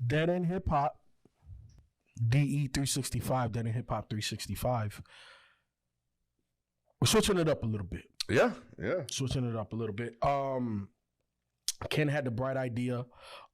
Dead End Hip Hop, DE365, Dead End Hip Hop 365. We're switching it up a little bit. Yeah. Switching it up a little bit. Ken had the bright idea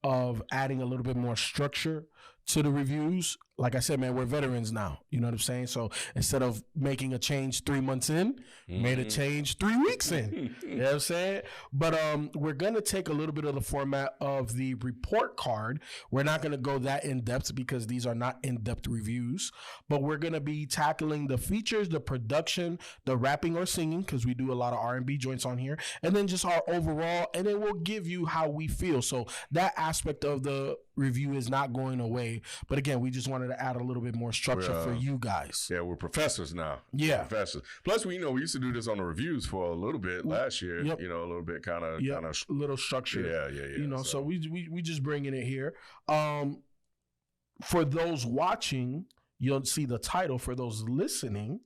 of adding a little bit more structure to the reviews. Like I said, man, we're veterans now. You know what I'm saying? So instead of making a change 3 months in, made a change 3 weeks in. You know what I'm saying? But we're going to take a little bit of the format of the report card. We're not going to go that in-depth because these are not in-depth reviews. But we're going to be tackling the features, the production, the rapping or singing, because we do a lot of R&B joints on here, and then just our overall, and then we'll give you how we feel. So that aspect of the review is not going away. But again, we just wanted to add a little bit more structure for you guys. Yeah, we're professors now. Yeah. Professors. Plus, we used to do this on the reviews for a little bit last year. Yep. A little bit kind of little structure. Yeah. So we just bringing it here. For those watching, you'll see the title. For those listening,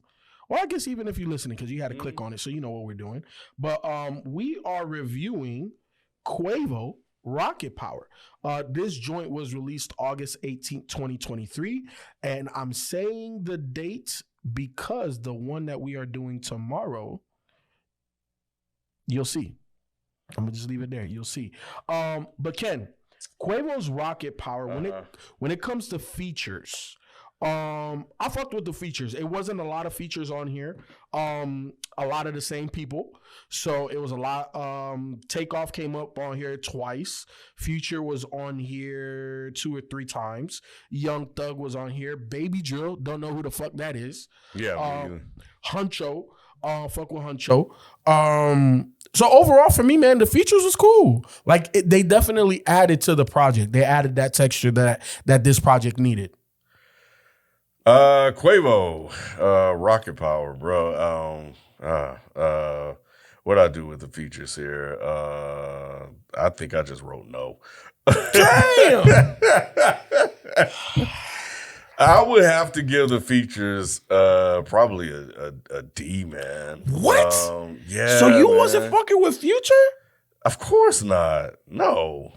or I guess even if you're listening, because you had to click on it, so you know what we're doing. But we are reviewing Quavo, Rocket Power. This joint was released August 18th, 2023. And I'm saying the date because the one that we are doing tomorrow, you'll see. I'm going to just leave it there. You'll see. But Ken, Quavo's Rocket Power, when it comes to features, I fucked with the features. It wasn't a lot of features on here. A lot of the same people. So it was a lot. Takeoff came up on here twice. Future was on here 2 or 3 times. Young Thug was on here. Baby Drill, don't know who the fuck that is. Yeah. Huncho, fuck with Huncho. So overall for me, man, the features was cool. Like they definitely added to the project. They added that texture that this project needed. Quavo, Rocket Power, bro. What I do with the features here? I think I just wrote no. Damn. I would have to give the features probably a D, man. What? Yeah. So you man. wasn't fucking with Future? Of course not. No.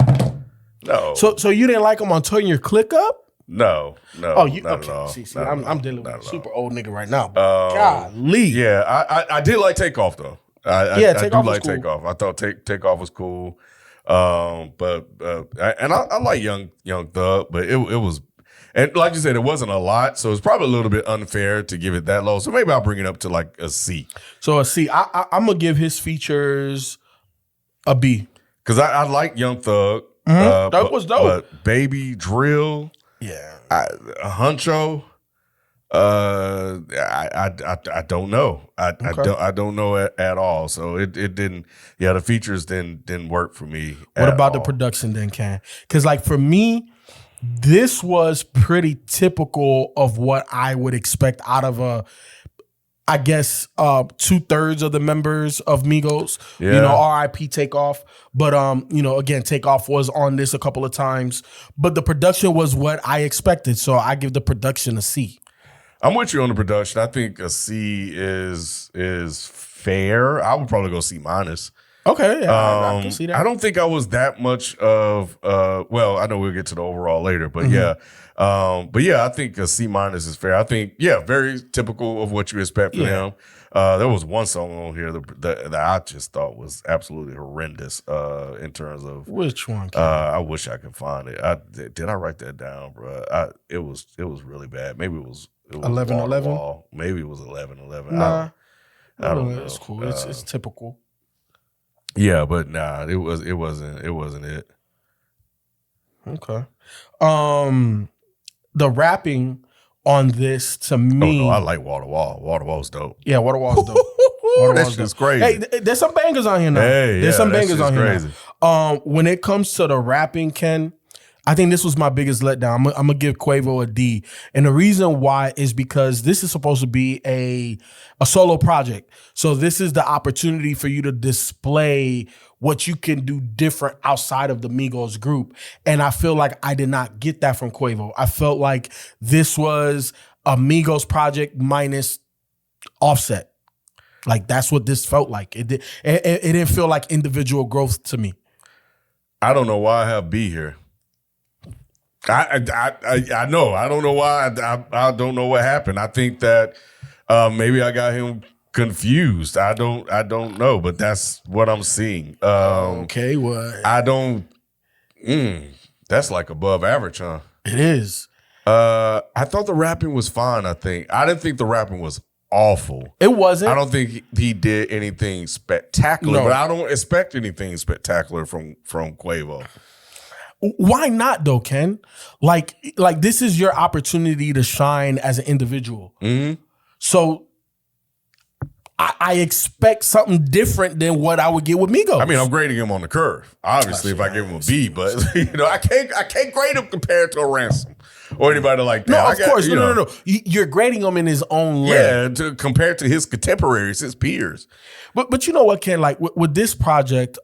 So you didn't like him on Turn Your Click Up? No. Oh, you not okay? At all. See, not I'm dealing with a super old nigga right now. Golly. Yeah, I did like Takeoff though. I do like cool. Takeoff. I thought Takeoff was cool. But I like Young Thug, but it was, and like you said, it wasn't a lot, so it's probably a little bit unfair to give it that low. So maybe I'll bring it up to like a C. So a C. I'm gonna give his features a B because I like Young Thug. That was dope. But Baby Drill. Yeah, Huncho. I don't know. I don't know at all. So it didn't. Yeah, the features didn't work for me. What about the production then, Ken? Because like for me, this was pretty typical of what I would expect out of I guess 2/3 of the members of Migos. Yeah. RIP Takeoff. But again, Takeoff was on this a couple of times. But the production was what I expected. So I give the production a C. I'm with you on the production. I think a C is fair. I would probably go C-. Okay, yeah, I can see that. I don't think I was that much of well, I know we'll get to the overall later, but I think a C- is fair. I think very typical of what you expect from him. There was one song on here that I just thought was absolutely horrendous in terms of which one. I wish I could find it. Did I write that down, bro? It was really bad. Maybe it was 11-11. Maybe it was 11-11. Nah, I don't know. It's cool. It's typical. Yeah, but nah, it wasn't it. Okay. The rapping on this to me. Oh no, I like Wall to Wall. Wall to Wall's dope. Yeah, Wall to Wall's dope. That shit's crazy. Hey, there's some bangers on here now. There's some bangers on here crazy. now. When it comes to the rapping, Ken, I think this was my biggest letdown. I'm gonna give Quavo a D, and the reason why is because this is supposed to be a solo project. So this is the opportunity for you to display what you can do different outside of the Migos group, and I feel like I did not get that from Quavo. I felt like this was a Migos project minus Offset. Like that's what this felt like. It didn't feel like individual growth to me. I don't know why I have B here. I know. I don't know why. I don't know what happened. I think that maybe I got him confused. I don't know, but that's what I'm seeing. Okay, what? I don't. That's like above average, huh? It is. I thought the rapping was fine. I didn't think the rapping was awful. It wasn't. I don't think he did anything spectacular, No. but I don't expect anything spectacular from Quavo. Why not though, Ken? Like this is your opportunity to shine as an individual. Mm-hmm. So I expect something different than what I would get with Migos. I mean, I'm grading him on the curve. Obviously, if I give him a B, but I can't grade him compared to a Ransom or anybody like that. No, of course, no. You're grading him in his own lane. Yeah, compared to his contemporaries, his peers. But you know what, Ken? Like with this project,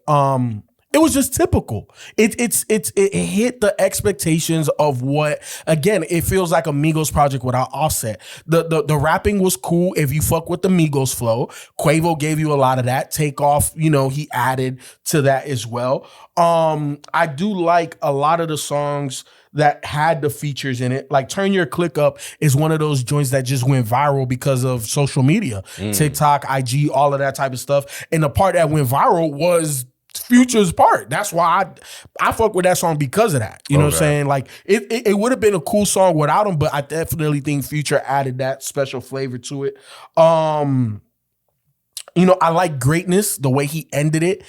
it was just typical. It hit the expectations of what, again, it feels like a Migos project without Offset. The rapping was cool if you fuck with the Migos flow. Quavo gave you a lot of that. Takeoff, he added to that as well. I do like a lot of the songs that had the features in it. Like Turn Your Click Up is one of those joints that just went viral because of social media. TikTok, IG, all of that type of stuff. And the part that went viral was Future's part. That's why I fuck with that song because of that. You know what I'm saying? Like it would have been a cool song without him, but I definitely think Future added that special flavor to it. I like Greatness, the way he ended it.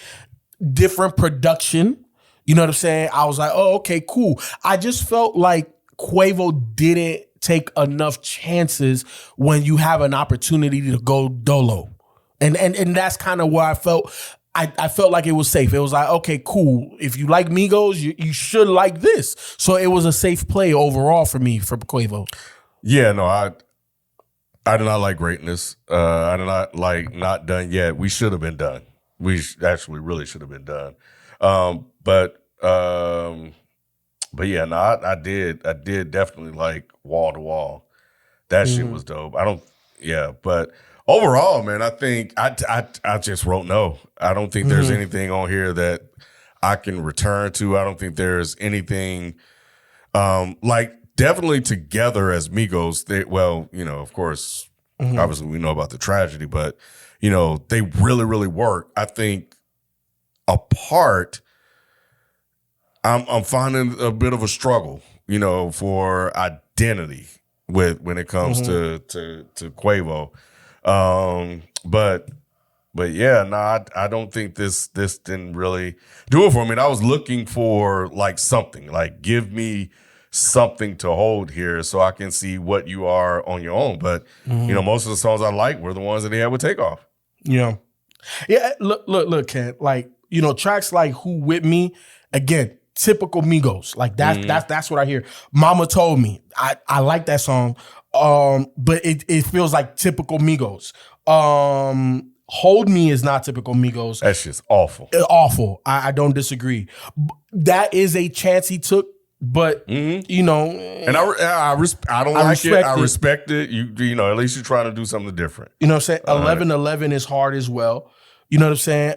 Different production. You know what I'm saying? I was like, oh, okay, cool. I just felt like Quavo didn't take enough chances when you have an opportunity to go dolo. And that's kind of where I felt. I felt like it was safe. It was like, okay, cool. If you like Migos, you should like this. So it was a safe play overall for me, for Quavo. Yeah, no, I did not like Greatness. I did not like Not Done Yet. We should have been done. We actually really should have been done. But yeah, no, I did definitely like Wall to Wall. That shit was dope. But overall, man, I think I just wrote no. I don't think there's anything on here that I can return to. I don't think there's anything like definitely together as Migos. Of course, obviously we know about the tragedy, but they really, really work. I think apart, I'm finding a bit of a struggle, for identity when it comes to Quavo. But yeah, no, I don't think this didn't really do it for me. And I was looking for like something, like give me something to hold here so I can see what you are on your own. But most of the songs I like were the ones that he had with Takeoff. Yeah. Look, Ken. Like, tracks like Who With Me, again, typical Migos. Like that's what I hear. Mama Told Me. I like that song. But it feels like typical Migos. Hold Me is not typical Migos. That's just awful. Awful. I don't disagree. That is a chance he took, but and I don't like it. I respect it. You at least you're trying to do something different. You know what I'm saying? 11:11 is hard as well. You know what I'm saying?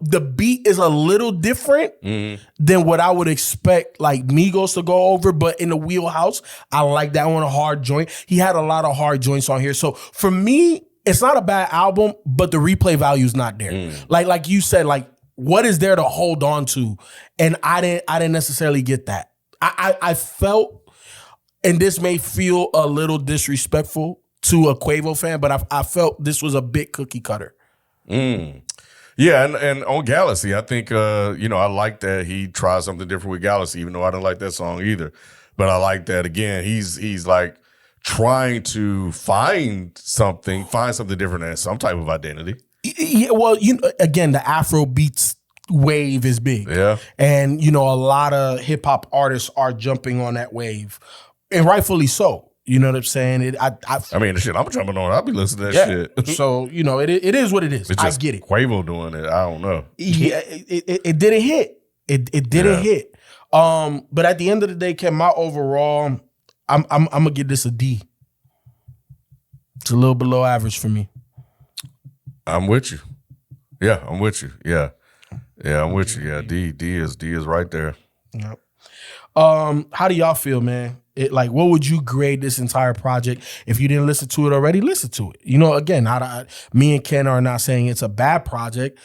The beat is a little different than what I would expect like Migos to go over, but in the wheelhouse, I like that one, a hard joint. He had a lot of hard joints on here. So for me, it's not a bad album, but the replay value is not there. Like you said, like what is there to hold on to? And I didn't necessarily get that. I felt, and this may feel a little disrespectful to a Quavo fan, but I felt this was a bit cookie cutter. Yeah, and on Galaxy, I think I like that he tried something different with Galaxy, even though I didn't like that song either. But I like that again. He's like trying to find something different and some type of identity. Yeah, well, again, the Afro beats wave is big. Yeah. And a lot of hip hop artists are jumping on that wave. And rightfully so. You know what I'm saying? I mean, the shit I'm jumping on, I'll be listening to that shit. So, it is what it is. I get it. Quavo doing it, I don't know. Yeah, it didn't hit. It didn't hit. But at the end of the day, Ken, my overall, I'm gonna give this a D. It's a little below average for me. I'm with you. Yeah, I'm with you. Yeah. Yeah, I'm with you. Yeah, D is right there. Yep. How do y'all feel, man? Like, what would you grade this entire project? If you didn't listen to it already, listen to it. You know, again, me and Ken are not saying it's a bad project.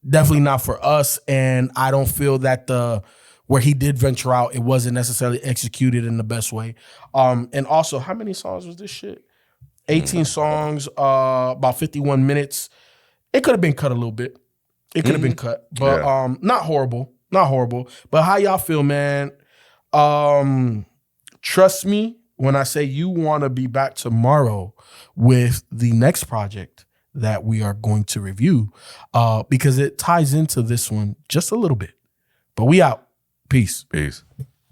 Definitely not for us. And I don't feel that where he did venture out, it wasn't necessarily executed in the best way. And also, how many songs was this shit? 18 songs, about 51 minutes. It could have been cut a little bit. It could have been cut, but not horrible. Not horrible. But how y'all feel, man? Trust me when I say you want to be back tomorrow with the next project that we are going to review, because it ties into this one just a little bit. But we out. Peace. Peace.